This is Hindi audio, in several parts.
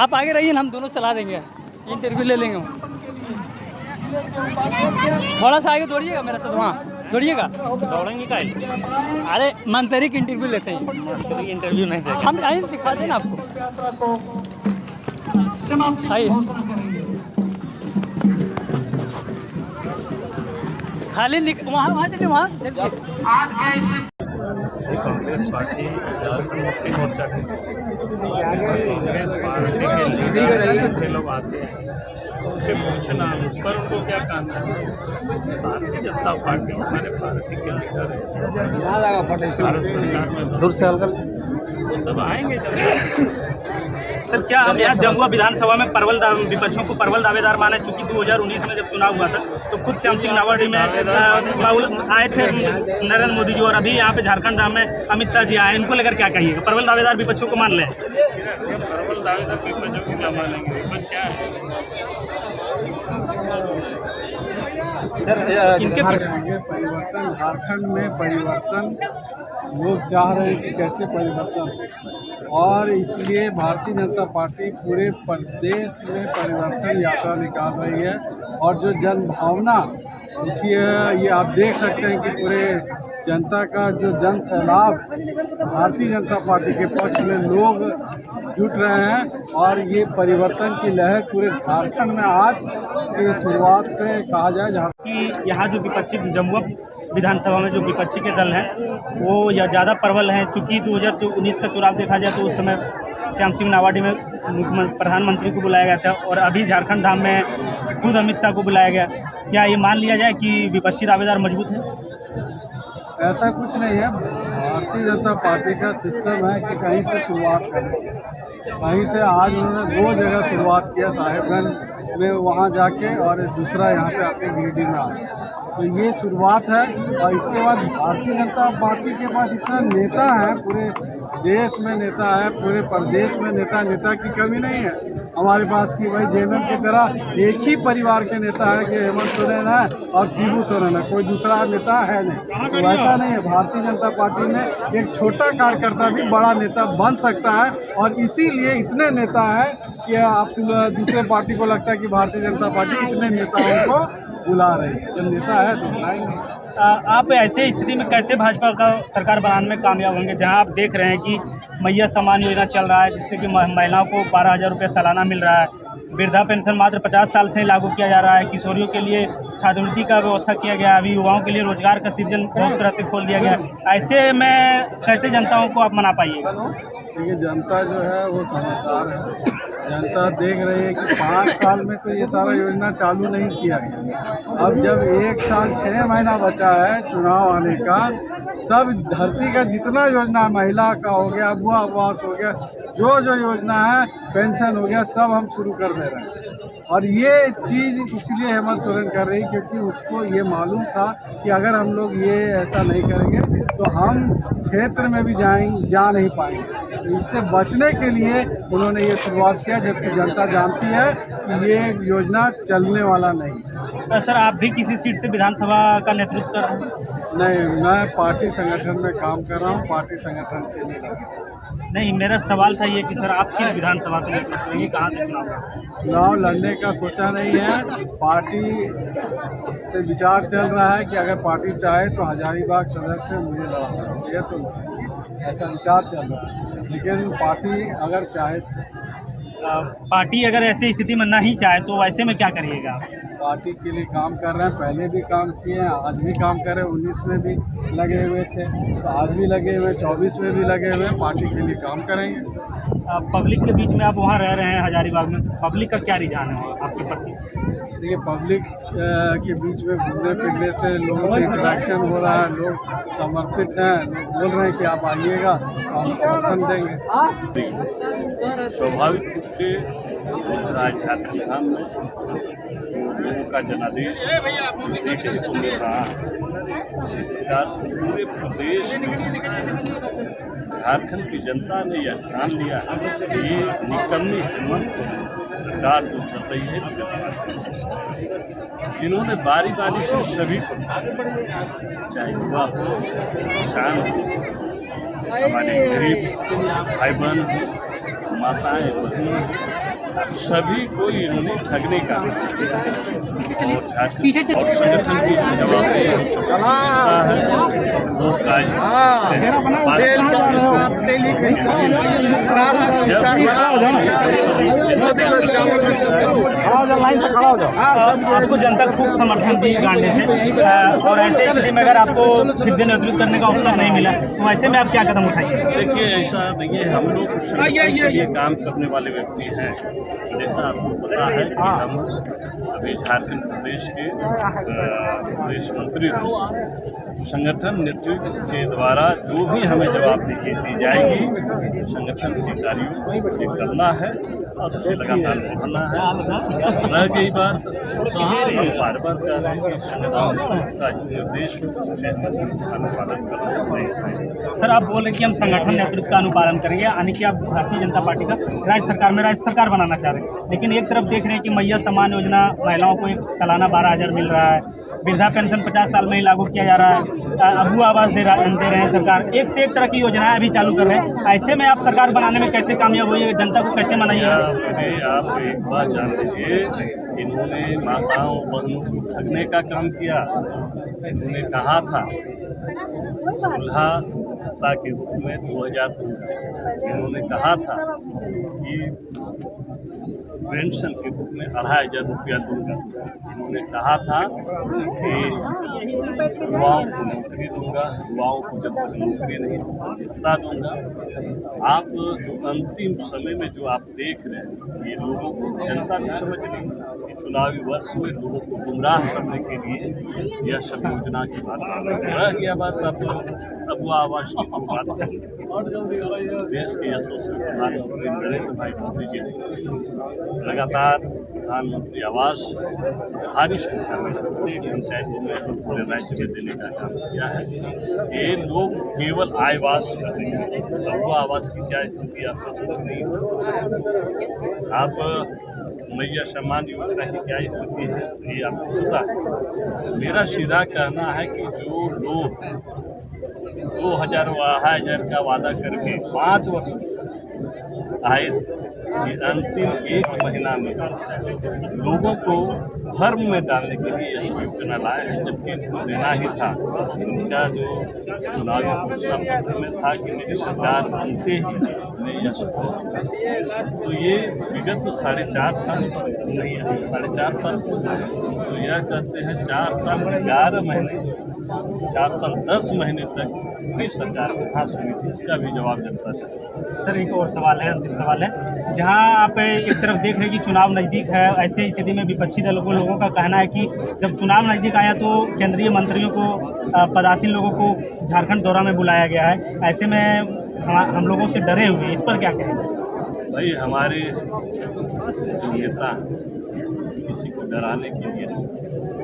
आप आगे रहिए ना, हम दोनों चला देंगे, इंटरव्यू ले लेंगे। थोड़ा सा आगे दौड़िएगा मेरे साथ, वहाँ दौड़िएगा। दौड़ेंगे का? अरे मंत्री की इंटरव्यू लेते हैं। मंत्री इंटरव्यू नहीं देगा। हम आइए दिखा दें ना आपको, आइए खाली वहाँ चलिए, वहाँ कांग्रेस पार्टी झारखंड मुक्ति मोर्चा की कांग्रेस पार्टी के लीडर से लोग आते हैं तो उसे पूछना उस पर उनको क्या कहना है। भारतीय जनता पार्टी हमारे पार्टी के लीडर है, भारत सरकार में दूर से वो सब आएंगे। सर क्या हम यहाँ जमुआ विधानसभा में विपक्षियों को परवल दावेदार माने, चूंकि 2019 में जब चुनाव हुआ था तो खुद श्याम सिंह नावाडी में आए थे नरेंद्र मोदी जी, और अभी यहाँ पे झारखंड में अमित शाह जी आए, इनको लेकर क्या कहिएगा? परवल दावेदार विपक्षियों को मान लें? परवल दावेदार विपक्षों को क्या मानेंगे? विपक्ष क्या है? सर परिवर्तन, झारखंड में परिवर्तन लोग चाह रहे हैं कि कैसे परिवर्तन, और इसलिए भारतीय जनता पार्टी पूरे प्रदेश में परिवर्तन यात्रा निकाल रही है। और जो जन भावना देखिए, ये आप देख सकते हैं कि पूरे जनता का जो जन सैलाब भारतीय जनता पार्टी के पक्ष में लोग जुट रहे हैं, और ये परिवर्तन की लहर पूरे झारखंड में आज की शुरुआत से कहा जाए कि यहाँ जो विपक्षी जमुआ विधानसभा में जो विपक्षी के दल हैं वो या ज़्यादा प्रबल हैं, चूँकि 2019 का चुनाव देखा जाए तो उस समय श्याम सिंह नावाडी में प्रधानमंत्री को बुलाया गया था, और अभी झारखंड धाम में खुद अमित शाह को बुलाया गया। क्या ये मान लिया जाए कि विपक्षी दावेदार मजबूत है? ऐसा कुछ नहीं है। भारतीय जनता पार्टी का सिस्टम है कि कहीं से शुरुआत करें, कहीं से। आज उन्होंने 2 जगह शुरुआत किया, साहेबगंज में वहाँ जाके, और दूसरा यहाँ पे आके गिरिडीह में आए। तो ये शुरुआत है, और इसके बाद भारतीय जनता पार्टी के पास इतना नेता है, पूरे देश में नेता है, पूरे प्रदेश में नेता की कमी नहीं है हमारे पास कि भाई जेएमएम की तरह एक ही परिवार के नेता है कि हेमंत सोरेन है और शिबू सोरेन है, कोई दूसरा नेता है नहीं। तो ऐसा नहीं है। भारतीय जनता पार्टी में एक छोटा कार्यकर्ता भी बड़ा नेता बन सकता है, और इसीलिए इतने नेता हैं कि आप दूसरे पार्टी को लगता है कि भारतीय जनता पार्टी इतने नेताओं को बुला रही है। जब नेता है तो बुलाएंगे। आप ऐसे स्थिति में कैसे भाजपा का सरकार बनाने में कामयाब होंगे, जहां आप देख रहे हैं कि मैया सम्मान योजना चल रहा है, जिससे कि महिलाओं को 12,000 रुपये सालाना मिल रहा है, वृद्धा पेंशन मात्र 50 साल से लागू किया जा रहा है, किशोरियों के लिए छात्रवृत्ति का व्यवस्था किया गया, अभी युवाओं के लिए रोजगार का सृजन बहुत तरह से खोल दिया गया। ऐसे में कैसे जनताओं को आप मना पाइएगा? देखिए, जनता जो है वो समझदार है। जनता देख रही है कि 5 साल में तो ये सारा योजना चालू नहीं किया गया। अब जब 1 साल 6 महीना बचा है चुनाव आने का, तब धरती का जितना योजना, महिला का हो गया, बुआ आवास हो गया, जो योजना है, पेंशन हो गया, सब हम शुरू कर दे रहे हैं। और ये चीज़ इसलिए हेमंत सोरेन कर रही, क्योंकि उसको ये मालूम था कि अगर हम लोग ये ऐसा नहीं करेंगे तो हम क्षेत्र में भी जा नहीं पाएंगे। तो इससे बचने के लिए उन्होंने ये शुरुआत किया, जबकि जनता जानती है कि ये योजना चलने वाला नहीं। सर आप भी किसी सीट से विधानसभा का नेतृत्व कर रहे हैं? नहीं, मैं पार्टी संगठन में काम कर रहा हूँ, पार्टी संगठन के लिए नहीं। मेरा सवाल था ये कि सर आप किस विधानसभा से नेतृत्व करेंगे, कहाँ से चुनाव लड़ने का सोचा नहीं है। पार्टी से विचार चल रहा है कि अगर पार्टी चाहे तो हजारीबाग सदर से मुझे लड़ा सकती है, तो ऐसा विचार चल रहा है। लेकिन पार्टी अगर चाहे पार्टी अगर ऐसी स्थिति में नहीं चाहे तो वैसे में क्या करिएगा? पार्टी के लिए काम कर रहे हैं, पहले भी काम किए हैं, आज भी काम कर रहे हैं। 19 में भी लगे हुए थे, तो आज भी लगे हुए, 24 में भी लगे हुए हैं। पार्टी के लिए काम करेंगे। पब्लिक के बीच में आप वहाँ रह रहे हैं हजारीबाग में, पब्लिक का क्या रुझान है आपके प्रति? देखिए, पब्लिक के बीच में घूमने फिरने से लोगों से इंटरेक्शन हो रहा है, लोग समर्पित हैं, लोग बोल रहे हैं कि आप आइएगा तो हम समर्थन देंगे। स्वाभाविक रूप से झारखंड धाम में लोगों का जनादेश देखने को मिल रहा है। उसी प्रकार से पूरे प्रदेश झारखंड की जनता ने यह ठान लिया है कि ये निकम्मी हेमंत सरकार जो चल रही है, जिन्होंने बारी बारी से सभी को, चाहे युवा हो, किसान हो, हमारे गरीब भाई बहन हो, माताएं बहनें, सभी को इन्होंने ठगने का पीछे और संगठन की जवाबदेही हम सबको मिलता है। वो आपको जनता खूब समर्थन दी गांडे से, और ऐसे स्थिति में अगर आपको फिर से नेतृत्व करने का अवसर नहीं मिला तो ऐसे में आप क्या कदम उठाएंगे? देखिए, ऐसा नहीं है, हम लोग संगठन के लिए काम करने वाले व्यक्ति हैं। जैसा आपको पता है कि हम अभी झारखंड प्रदेश के प्रदेश मंत्री हैं। संगठन नेतृत्व के द्वारा जो भी हमें जवाबदेही दी जाएगी, संगठन के कार्यों को ये करना है और उसे लगातार बढ़ाना है। रह गई बात, हम बार बार कह रहे हैं कि संगठन का निर्देश अनुपालन करना नहीं। सर, आप बोल रहे हैं कि हम संगठन नेतृत्व का अनुपालन करेंगे, यानी कि आप भारतीय जनता पार्टी का राज्य सरकार में राज्य सरकार बनाना चाह रहे हैं, लेकिन एक तरफ देख रहे हैं कि मैया सम्मान योजना महिलाओं को एक सालाना 12,000 मिल रहा है, वृद्धा पेंशन 50 साल में ही लागू किया जा रहा है, अबू आवास दे रहे हैं सरकार, एक से एक तरह की योजनाएं अभी चालू कर रहे हैं। ऐसे में आप सरकार बनाने में कैसे कामयाब होइए, जनता को कैसे मनाइए? आप एक बात जान लीजिए, इन्होंने माताओं बहनों को ठगने का काम किया। इन्होंने कहा था चूल्हा के रूप में 2000, इन्होंने कहा था कि पेंशन के रूप में 2,500 रुपया दूंगा। इन्होंने कहा था कि युवाओं को नौकरी दूंगा, युवाओं को जब तक नौकरी नहीं भत्ता दूंगा। आप अंतिम समय में जो आप देख रहे हैं, ये लोगों को जनता भी समझ रही है कि चुनावी वर्ष में लोगों को गुमराह करने के लिए यह सब योजना की बात रह गया। बात आप अबू आवास की बात करें, देश के यशस्वी प्रधानमंत्री नरेंद्र भाई मोदी जी ने लगातार प्रधानमंत्री आवास भारी संख्या में प्रत्येक पंचायतों में पूरे राज्य में देने का काम किया है। ये लोग केवल आवास कर रहे हैं, अबू आवास की क्या स्थिति आप सोच नहीं हो। आप मैया सम्मान योजना की क्या स्थिति है ये आपको पता है। मेरा सीधा कहना है कि जो लोग 2,000 का वादा करके 5 वर्ष आए थे, ये अंतिम 1 महीना में लोगों को भर्म में डालने के लिए यह योजना लाए हैं, जबकि इनको देना ही था। उनका जो चुनावी घोषणा पत्र में था कि मेरी सरकार बनते ही मैं यह तो ये विगत 4.5 साल नहीं है, 4.5 साल तो यह कहते हैं 4 साल 11 महीने 4 साल 10 महीने तक भी सरकार कहाँ सुनी थी, इसका भी जवाब जनता चाहिए। सर, एक और सवाल है, अंतिम सवाल है। जहां आप एक तरफ देख रहे हैं कि चुनाव नज़दीक है, ऐसे स्थिति में विपक्षी दलों को लोगों का कहना है कि जब चुनाव नज़दीक आया तो केंद्रीय मंत्रियों को, पदासीन लोगों को झारखंड दौरा में बुलाया गया है। ऐसे में हम लोगों से डरे हुए, इस पर क्या कहेंगे? भाई, हमारे जो नेता किसी को डराने के लिए नहीं,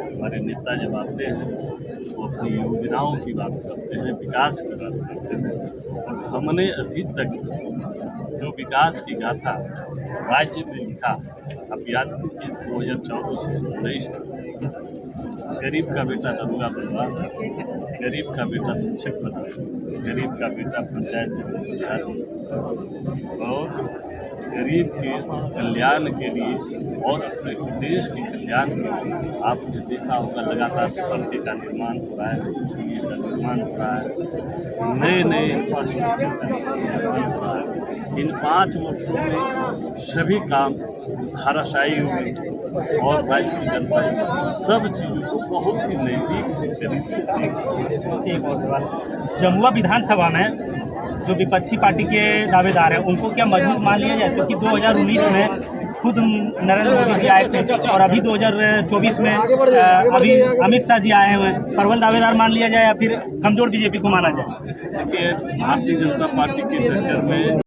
हमारे नेता जब आते हैं वो अपनी योजनाओं की बात करते हैं, विकास की बात करते हैं। और हमने अभी तक जो विकास की गाथा राज्य में लिखा, आप याद कीजिए 2014 से 19 तक गरीब का बेटा दरोगा बनवा, गरीब का बेटा शिक्षक बना, गरीब का बेटा पंचायत से और गरीब के कल्याण के लिए और अपने देश के कल्याण के लिए आपने देखा होगा लगातार सड़क का निर्माण हो रहा है, बिजली का निर्माण हो रहा है, नए इंफ्रास्ट्रक्चर का निर्माण हो रहा है। इन 5 वर्षों में सभी काम धाराशायी हुए और राज्य की जनता सब चीज़ों को बहुत ही नज़दीक से करीब से देखी। एक और सवाल, जमुआ विधानसभा में जो विपक्षी पार्टी के दावेदार हैं उनको क्या मजबूत मान लिया जाए? क्योंकि 2019 में खुद नरेंद्र मोदी जी आए थे और अभी 2024 में अभी अमित शाह जी आए हुए हैं। प्रबल दावेदार मान लिया जाए या फिर कमजोर बीजेपी को माना जाए? देखिए, भारतीय जनता पार्टी के टक्कर में